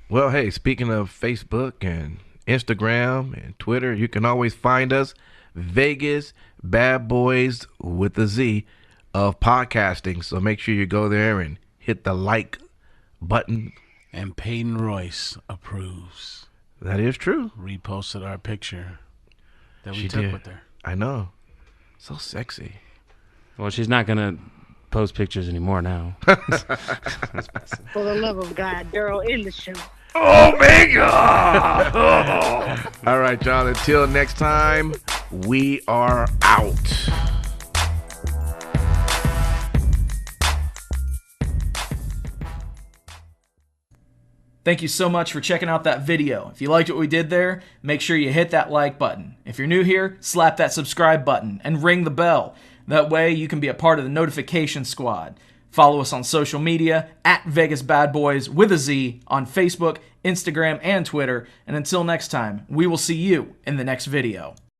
Well, hey, speaking of Facebook and Instagram and Twitter, you can always find us, Vegas BadBoyz with a Z of podcasting. So make sure you go there and hit the like button. And Peyton Royce approves. That is true. Reposted our picture that we She took did. with her. I know. So sexy. Well, she's not going to post pictures anymore now. For the love of God, Daryl, in the show. Omega! All right, y'all. Until next time, we are out. Thank you so much for checking out that video. If you liked what we did there, make sure you hit that like button. If you're new here, slap that subscribe button and ring the bell. That way you can be a part of the notification squad. Follow us on social media at Vegas BadBoyz with a Z on Facebook, Instagram, and Twitter. And until next time, we will see you in the next video.